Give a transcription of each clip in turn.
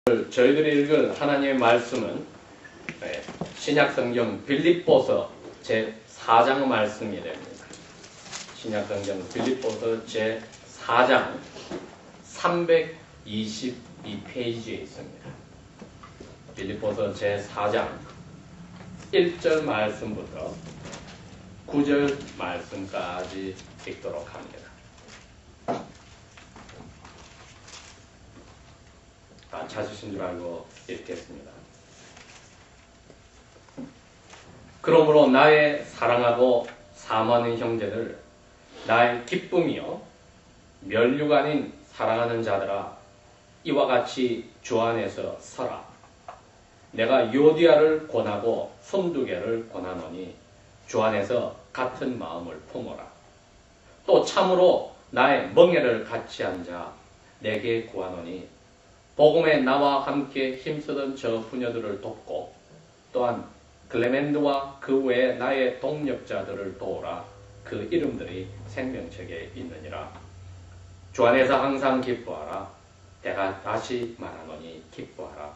저희들이 읽을 하나님의 말씀은 신약성경 빌립보서 제4장 말씀이 됩니다. 신약성경 빌립보서 제4장 322페이지에 있습니다. 빌립보서 제4장 1절 말씀부터 9절 말씀까지 읽도록 합니다. 찾으신 줄 알고 읽겠습니다. 그러므로 나의 사랑하고 사모하는 형제들, 나의 기쁨이요 면류가 아닌 사랑하는 자들아, 이와 같이 주 안에서 서라. 내가 요디아를 권하고 손두개를 권하노니 주 안에서 같은 마음을 품어라. 또 참으로 나의 멍에를 같이 한 자 내게 구하노니 복음에 나와 함께 힘쓰던 저 부녀들을 돕고 또한 클레멘드와 그 외에 나의 동력자들을 도우라. 그 이름들이 생명책에 있느니라. 주 안에서 항상 기뻐하라. 내가 다시 말하노니 기뻐하라.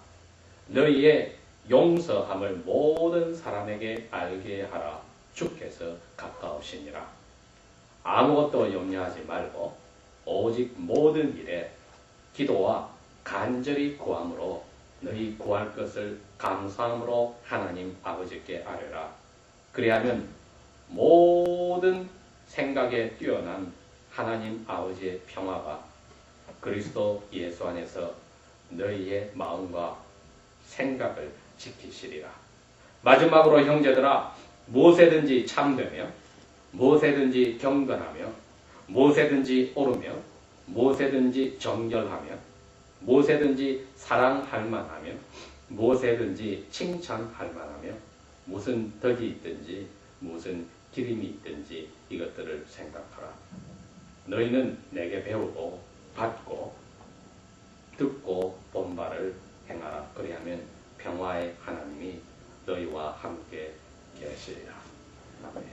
너희의 용서함을 모든 사람에게 알게 하라. 주께서 가까우시니라. 아무것도 염려하지 말고 오직 모든 일에 기도와 간절히 구함으로 너희 구할 것을 감사함으로 하나님 아버지께 아뢰라. 그리하면 모든 생각에 뛰어난 하나님 아버지의 평화가 그리스도 예수 안에서 너희의 마음과 생각을 지키시리라. 마지막으로 형제들아, 무엇에든지 참되며 무엇에든지 경건하며 무엇에든지 옳으며 무엇에든지 정결하며 무엇에든지 사랑할 만하며 무엇에든지 칭찬할 만하며 무슨 덕이 있든지 무슨 기림이 있든지 이것들을 생각하라. 너희는 내게 배우고 받고 듣고 본 바를 행하라. 그리하면 평화의 하나님이 너희와 함께 계시리라. 아멘.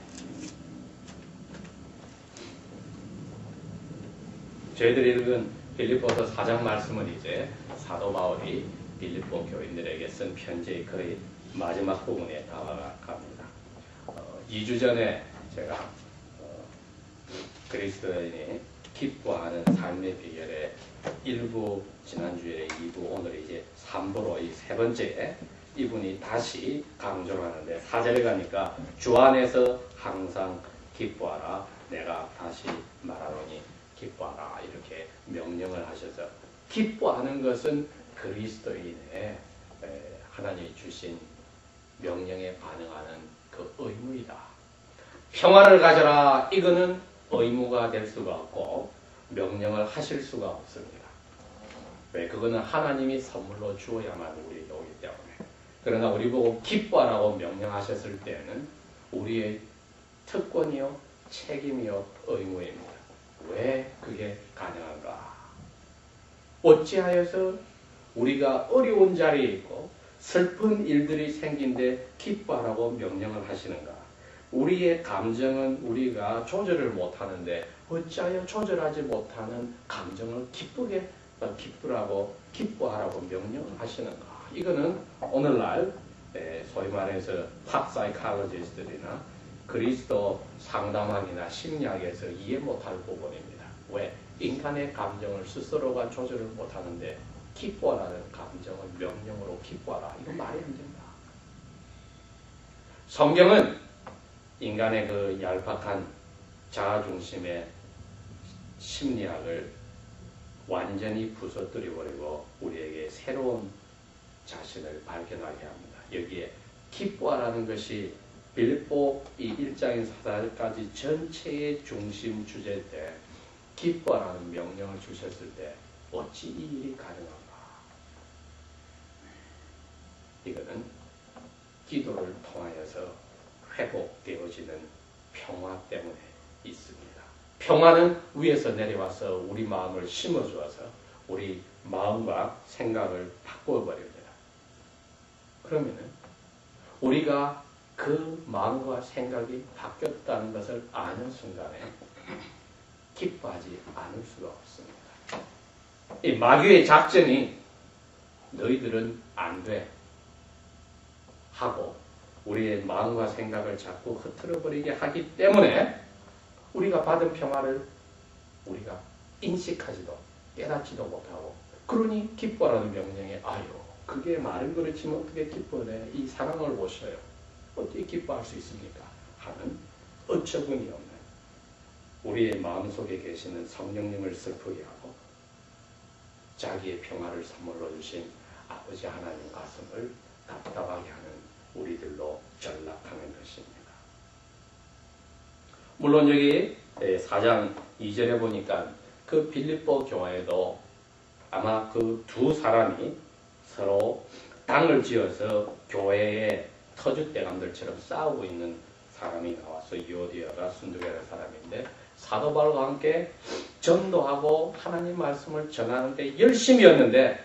저희들이 읽은 빌립보서 4장 말씀은 이제 사도 바울이 빌립보 교인들에게 쓴 편지의 거의 마지막 부분에 다가갑니다. 2주 전에 제가 그리스도인이 기뻐하는 삶의 비결의 1부, 지난주에 2부, 오늘 이제 3부로 이 세 번째 이분이 다시 강조를 하는데 4절에 가니까 주 안에서 항상 기뻐하라. 내가 다시 말하노니 기뻐하라. 이렇게 명령을 하셔서 기뻐하는 것은 그리스도인의 하나님이 주신 명령에 반응하는 그 의무이다. 평화를 가져라. 이거는 의무가 될 수가 없고 명령을 하실 수가 없습니다. 왜? 그거는 하나님이 선물로 주어야만 우리에게 오기 때문에. 그러나 우리 보고 기뻐하라고 명령하셨을 때는 우리의 특권이요 책임이요 의무입니다. 왜 그게 가능한가? 어찌하여서 우리가 어려운 자리에 있고 슬픈 일들이 생긴데 기뻐하라고 명령을 하시는가? 우리의 감정은 우리가 조절을 못하는데 어찌하여 조절하지 못하는 감정을 기쁘라고 기뻐하라고 명령을 하시는가? 이거는 오늘날 소위 말해서 팝 사이콜로지스트들이나 그리스도 상담학이나 심리학에서 이해 못할 부분입니다. 왜? 인간의 감정을 스스로가 조절을 못하는데 기뻐하라는 감정을 명령으로 기뻐하라. 이건 말이 안 된다. 성경은 인간의 그 얄팍한 자아중심의 심리학을 완전히 부서뜨려버리고 우리에게 새로운 자신을 발견하게 합니다. 여기에 기뻐하라는 것이 빌립보 이 1장에서 4절까지 전체의 중심 주제인데 기뻐하라는 명령을 주셨을 때 어찌 이 일이 가능한가? 이거는 기도를 통하여서 회복되어지는 평화 때문에 있습니다. 평화는 위에서 내려와서 우리 마음을 심어주어서 우리 마음과 생각을 바꿔버립니다. 그러면은 우리가 그 마음과 생각이 바뀌었다는 것을 아는 순간에 기뻐하지 않을 수가 없습니다. 이 마귀의 작전이 너희들은 안 돼. 하고 우리의 마음과 생각을 자꾸 흐트러버리게 하기 때문에 우리가 받은 평화를 우리가 인식하지도 깨닫지도 못하고 그러니 기뻐라는 명령에 아유 그게 말은 그렇지만 어떻게 기뻐해? 이 상황을 보셔요. 어떻게 기뻐할 수 있습니까? 하는 어처구니 없는 우리의 마음속에 계시는 성령님을 슬프게 하고 자기의 평화를 선물로 주신 아버지 하나님 가슴을 답답하게 하는 우리들로 전락하는 것입니다. 물론 여기 4장 2절에 보니까 그 빌립보 교회도 아마 그 두 사람이 서로 땅을 지어서 교회의 터줏대감들처럼 싸우고 있는 사람이 나와서 유오디아가 순두계라는 사람인데 사도 바울과 함께 전도하고 하나님 말씀을 전하는데 열심히였는데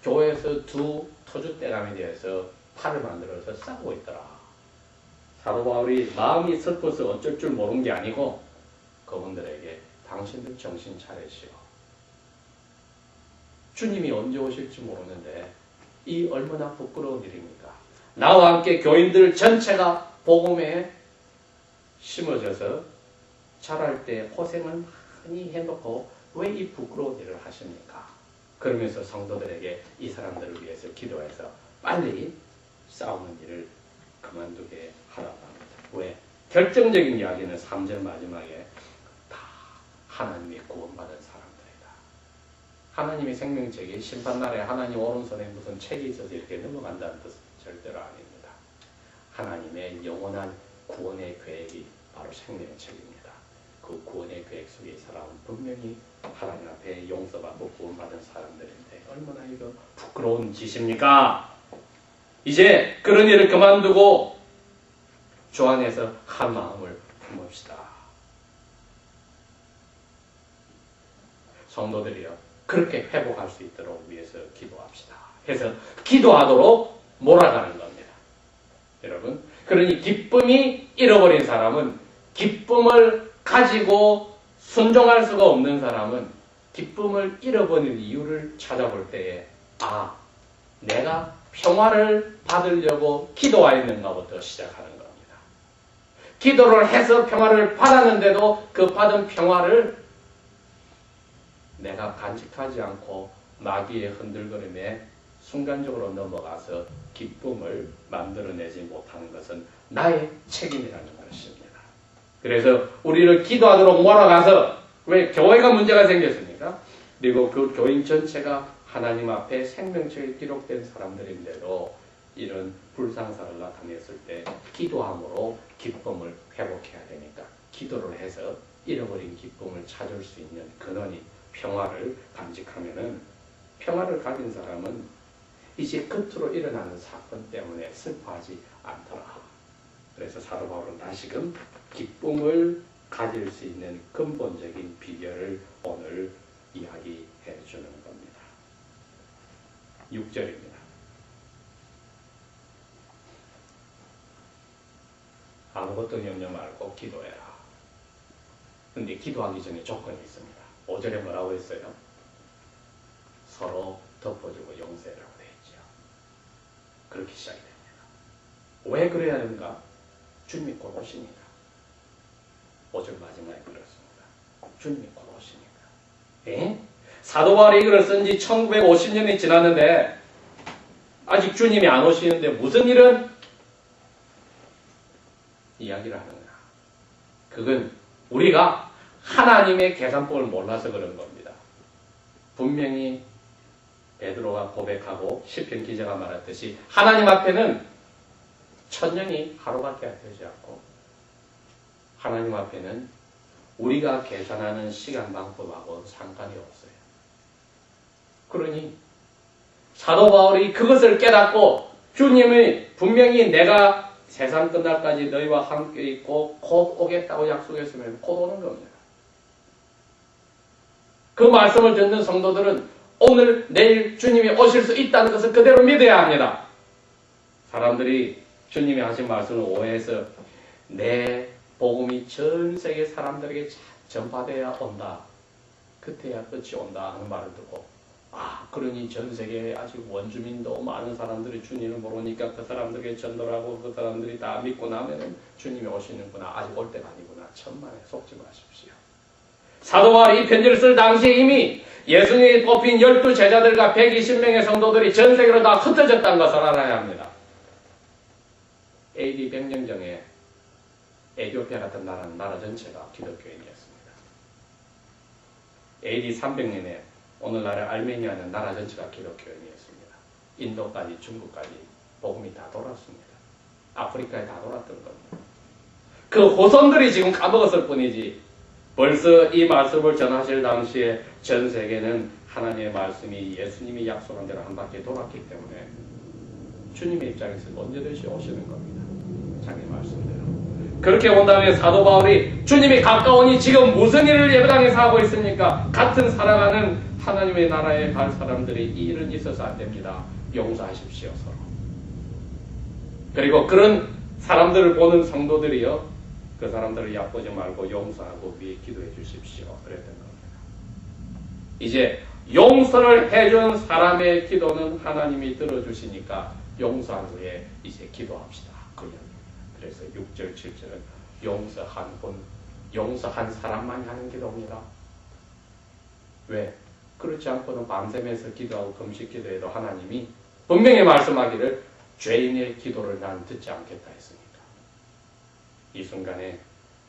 교회에서 두 터줏대감에 대해서 팔을 만들어서 싸우고 있더라. 사도 바울이 마음이 슬퍼서 어쩔 줄 모르는 게 아니고 그분들에게 당신들 정신 차리시오. 주님이 언제 오실지 모르는데 이 얼마나 부끄러운 일입니까? 나와 함께 교인들 전체가 복음에 심어져서 자랄 때 고생을 많이 해놓고 왜 이 부끄러운 일을 하십니까? 그러면서 성도들에게 이 사람들을 위해서 기도해서 빨리 싸우는 일을 그만두게 하라고 합니다. 왜? 결정적인 이야기는 3절 마지막에 다 하나님의 구원받은 사람들이다. 하나님의 생명책이 심판날에 하나님 오른손에 무슨 책이 있어서 이렇게 넘어간다는 뜻은 절대로 아닙니다. 하나님의 영원한 구원의 계획이 바로 생명책입니다. 그 구원의 계획 속에 이 사람은 분명히 하나님 앞에 용서받고 구원받은 사람들인데 얼마나 이거 부끄러운 짓입니까? 이제 그런 일을 그만두고 주 안에서 한 마음을 품읍시다. 성도들이요 그렇게 회복할 수 있도록 위해서 기도합시다. 해서 기도하도록 몰아가는 겁니다. 여러분 그러니 기쁨이 잃어버린 사람은 기쁨을 가지고 순종할 수가 없는 사람은 기쁨을 잃어버린 이유를 찾아볼 때에 아 내가 평화를 받으려고 기도하였는가부터 시작하는 겁니다. 기도를 해서 평화를 받았는데도 그 받은 평화를 내가 간직하지 않고 마귀의 흔들거림에 순간적으로 넘어가서 기쁨을 만들어내지 못하는 것은 나의 책임이라는 것입니다. 그래서 우리를 기도하도록 몰아가서 왜 교회가 문제가 생겼습니까? 그리고 그 교인 전체가 하나님 앞에 생명책에 기록된 사람들인데도 이런 불상사를 나타냈을 때 기도함으로 기쁨을 회복해야 되니까 기도를 해서 잃어버린 기쁨을 찾을 수 있는 근원이 평화를 간직하면은 평화를 가진 사람은 이제 끝으로 일어나는 사건 때문에 슬퍼하지 않더라. 그래서 사도 바울은 다시금 기쁨을 가질 수 있는 근본적인 비결을 오늘 이야기해 주는 겁니다. 6절입니다. 아무것도 염려 말고 기도해라. 근데 기도하기 전에 조건이 있습니다. 5절에 뭐라고 했어요? 서로 덮어주고 용서해라고 되어 있죠. 그렇게 시작이 됩니다. 왜 그래야 하는가? 주님이 곧 오시니까. 5절 마지막에 그렇습니다. 주님이 곧 오시니까. 에? 사도 바울이 이걸 쓴 지 1950년이 지났는데 아직 주님이 안 오시는데 무슨 일은 이야기를 하는가? 그건 우리가 하나님의 계산법을 몰라서 그런 겁니다. 분명히 베드로가 고백하고 시편 기자가 말했듯이 하나님 앞에는 천년이 하루밖에 되지 않고 하나님 앞에는 우리가 계산하는 시간 방법하고 상관이 없어요. 그러니 사도 바울이 그것을 깨닫고 주님이 분명히 내가 세상 끝날까지 너희와 함께 있고 곧 오겠다고 약속했으면 곧 오는 겁니다. 그 말씀을 듣는 성도들은 오늘 내일 주님이 오실 수 있다는 것을 그대로 믿어야 합니다. 사람들이 주님이 하신 말씀을 오해해서 내 복음이 전 세계 사람들에게 전파되어야 온다. 그때야 끝이 온다 하는 말을 듣고 그러니 전 세계에 아직 원주민도 많은 사람들이 주님을 모르니까 그 사람들에게 전도를 하고 그 사람들이 다 믿고 나면은 주님이 오시는구나. 아직 올 때가 아니구나. 천만에 속지 마십시오. 사도 바울이 이 편지를 쓸 당시에 이미 예수님이 뽑힌 12제자들과 120명의 성도들이 전 세계로 다 흩어졌다는 것을 알아야 합니다. AD 100년경에 에티오피아 같은 나라 전체가 기독교인이었습니다. AD 300년에 오늘날의 아르메니아는 나라 전체가 기독교인이었습니다. 인도까지 중국까지 복음이 다 돌았습니다. 아프리카에 다 돌았던 겁니다. 그 후손들이 지금 까먹었을 뿐이지 벌써 이 말씀을 전하실 당시에 전 세계는 하나님의 말씀이 예수님이 약속한 대로 한 바퀴 돌았기 때문에 주님의 입장에서 언제든지 오시는 겁니다. 자기 말씀대로. 그렇게 본다면 사도 바울이 주님이 가까우니 지금 무슨 일을 예배당에서 하고 있습니까? 같은 살아가는 하나님의 나라에 갈 사람들이 이 일은 있어서 안 됩니다. 용서하십시오 서로. 그리고 그런 사람들을 보는 성도들이요, 그 사람들을 얕보지 말고 용서하고 위에 기도해 주십시오. 그랬던 겁니다. 이제 용서를 해준 사람의 기도는 하나님이 들어주시니까 용서한 후에 이제 기도합시다. 그 이야기입니다. 그래서 6절, 7절은 용서한 사람만 하는 기도입니다. 왜? 그렇지 않고는 밤새면서 기도하고 금식 기도해도 하나님이 분명히 말씀하기를 죄인의 기도를 난 듣지 않겠다 했습니다. 이 순간에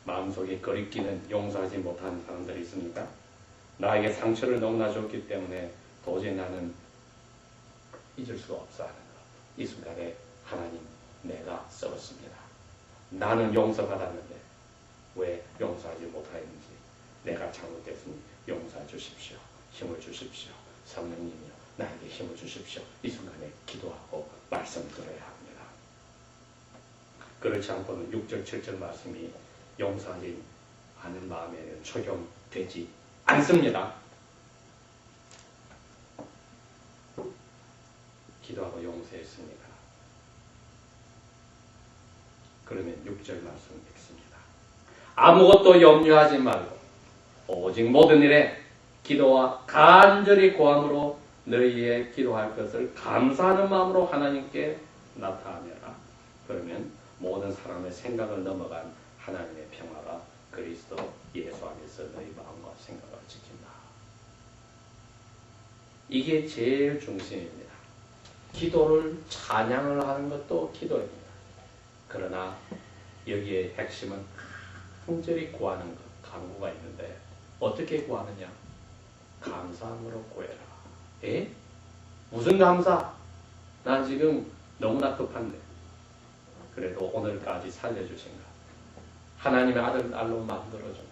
마음속에 거리끼는 용서하지 못한 사람들이 있습니까? 나에게 상처를 너무나 줬기 때문에 도저히 나는 잊을 수가 없어 하는 것. 이 순간에 하나님, 내가 썩었습니다. 나는 용서받았는데 왜 용서하지 못하였는지 내가 잘못됐으니 용서해 주십시오. 힘을 주십시오. 성령님이여 나에게 힘을 주십시오. 이 순간에 기도하고 말씀 들어야 합니다. 그렇지 않고는 6절, 7절 말씀이 용서하지 않은 마음에는 적용되지 않습니다. 기도하고 용서했습니다. 그러면 6절 말씀 읽습니다. 아무것도 염려하지 말고 오직 모든 일에 기도와 간절히 고함으로 너희의 기도할 것을 감사하는 마음으로 하나님께 나타내라. 그러면 모든 사람의 생각을 넘어간 하나님의 평화가 그리스도 예수 안에서 너희 마음과 생각을 지킨다. 이게 제일 중심입니다. 기도를 찬양을 하는 것도 기도입니다. 그러나 여기에 핵심은 간절히 구하는 것, 간구가 있는데 어떻게 구하느냐? 감사함으로 구해라. 에? 무슨 감사? 난 지금 너무나 급한데 그래도 오늘까지 살려주신 것, 하나님의 아들 딸로 만들어준 것,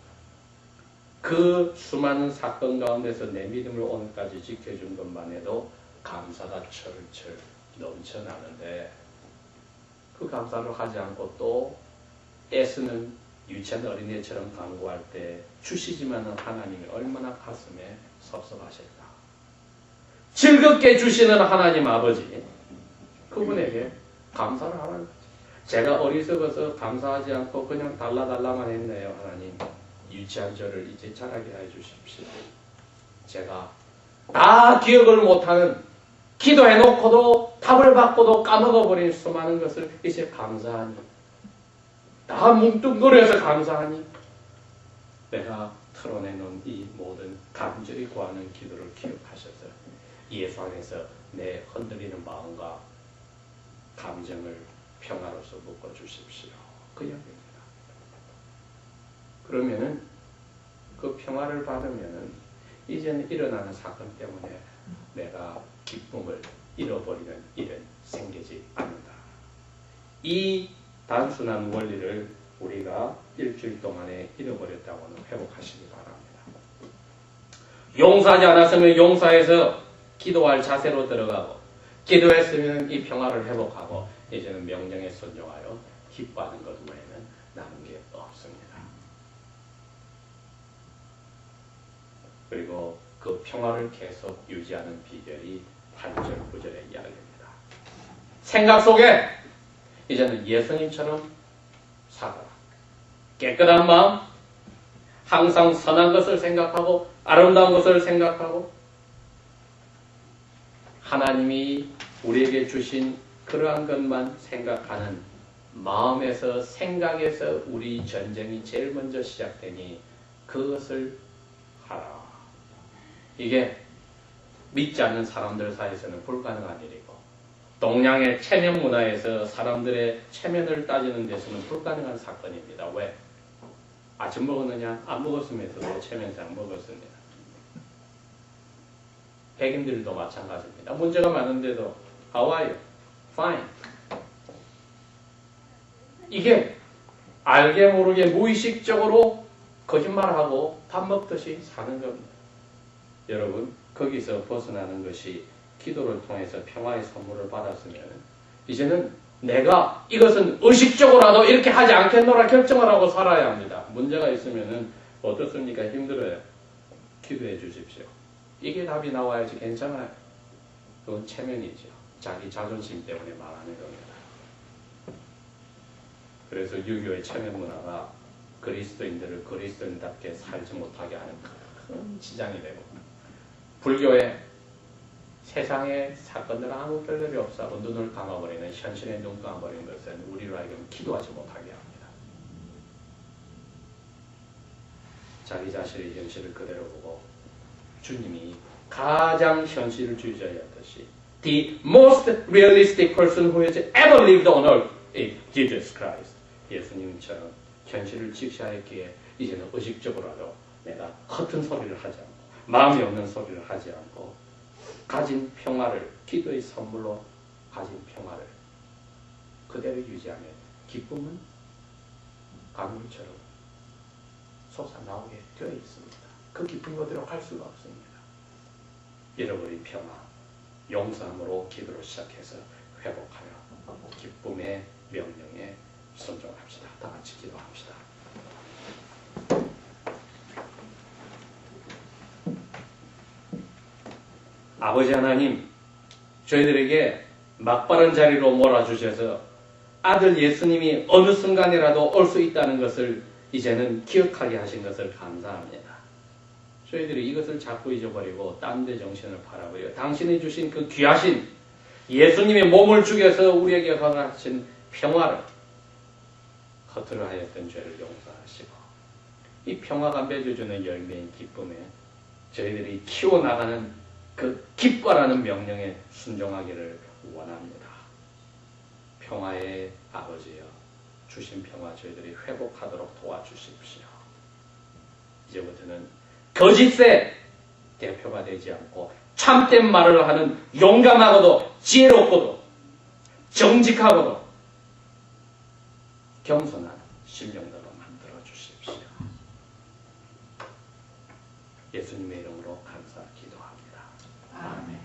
그 수많은 사건 가운데서 내 믿음을 오늘까지 지켜준 것만 해도 감사가 철철 넘쳐나는데 그 감사를 하지 않고 또 애쓰는 유치한 어린애처럼 간구할 때 주시지만은 하나님이 얼마나 가슴에 섭섭하실까. 즐겁게 주시는 하나님 아버지, 그분에게 감사를 하라는 거죠. 제가 어리석어서 감사하지 않고 그냥 달라달라만 했네요. 하나님, 유치한 저를 이제 자라게 해주십시오. 제가 다 기억을 못하는, 기도해놓고도 답을 받고도 까먹어버린 수많은 것을 이제 감사하니, 다 뭉뚱그려서 감사하니, 내가 털어내놓은 이 모든 간절히 구하는 기도를 기억하셔서 예수 안에서 내 흔들리는 마음과 감정을 평화로서 묶어주십시오. 그 이야기입니다. 그러면은 그 평화를 받으면은 이제는 일어나는 사건 때문에 내가 기쁨을 잃어버리는 일은 생기지 않는다. 이 단순한 원리를 우리가 일주일 동안에 잃어버렸다고는 회복하시기 바랍니다. 용서하지 않았으면 용서해서 기도할 자세로 들어가고, 기도했으면 이 평화를 회복하고, 이제는 명령에 순종하여 기뻐하는 것 외에는 남은 게 없습니다. 그리고 그 평화를 계속 유지하는 비결이 8절, 9절의 이야기입니다. 생각 속에 이제는 예수님처럼 살아라. 깨끗한 마음, 항상 선한 것을 생각하고 아름다운 것을 생각하고 하나님이 우리에게 주신 그러한 것만 생각하는 마음에서 생각에서 우리 전쟁이 제일 먼저 시작되니 그것을 하라. 이게 믿지 않는 사람들 사이에서는 불가능한 일이고 동양의 체면 문화에서 사람들의 체면을 따지는 데서는 불가능한 사건입니다. 왜? 아침 먹었느냐? 안 먹었으면서도 체면상 먹었습니다. 백인들도 마찬가지입니다. 문제가 많은데도 How are you? Fine. 이게 알게 모르게 무의식적으로 거짓말하고 밥 먹듯이 사는 겁니다. 여러분 거기서 벗어나는 것이 기도를 통해서 평화의 선물을 받았으면 이제는 내가 이것은 의식적으로라도 이렇게 하지 않겠노라 결정을 하고 살아야 합니다. 문제가 있으면 어떻습니까? 힘들어요. 기도해 주십시오. 이게 답이 나와야지 괜찮아요. 그건 체면이죠. 자기 자존심 때문에 말하는 겁니다. 그래서 유교의 체면 문화가 그리스도인들을 그리스도인답게 살지 못하게 하는 큰 지장이 되고 불교의 세상의 사건들은 아무 별일이 없어하고 눈을 감아버리는 현실에 눈 감아버리는 것은 우리로 하여금 기도하지 못하게 합니다. 자기 자신의 현실을 그대로 보고 주님이 가장 현실주의자였듯이 The most realistic person who has ever lived on earth is Jesus Christ. 예수님처럼 현실을 직시하였기에 이제는 의식적으로라도 내가 허튼 소리를 하지 않고 마음이 없는 소리를 하지 않고 가진 평화를 기도의 선물로 가진 평화를 그대로 유지하면 기쁨은 강물처럼 솟아나오게 되어 있습니다. 그 기쁨 그대로 갈 수가 없습니다. 잃어버린 평화, 용서함으로 기도를 시작해서 회복하여 기쁨의 명령에 순종합시다. 다 같이 기도합시다. 아버지 하나님, 저희들에게 막바른 자리로 몰아주셔서 아들 예수님이 어느 순간이라도 올 수 있다는 것을 이제는 기억하게 하신 것을 감사합니다. 저희들이 이것을 자꾸 잊어버리고 딴 데 정신을 팔아버려 당신이 주신 그 귀하신 예수님의 몸을 죽여서 우리에게 허락하신 평화를 허투루 하였던 죄를 용서하시고 이 평화가 맺어주는 열매인 기쁨에 저희들이 키워나가는 그 기뻐라는 명령에 순종하기를 원합니다. 평화의 아버지여 주신 평화 저희들이 회복하도록 도와주십시오. 이제부터는 거짓의 대표가 되지 않고 참된 말을 하는 용감하고도 지혜롭고도 정직하고도 겸손한 심령들로 만들어 주십시오. 예수님의 이름으로 감사 기도합니다. 아멘.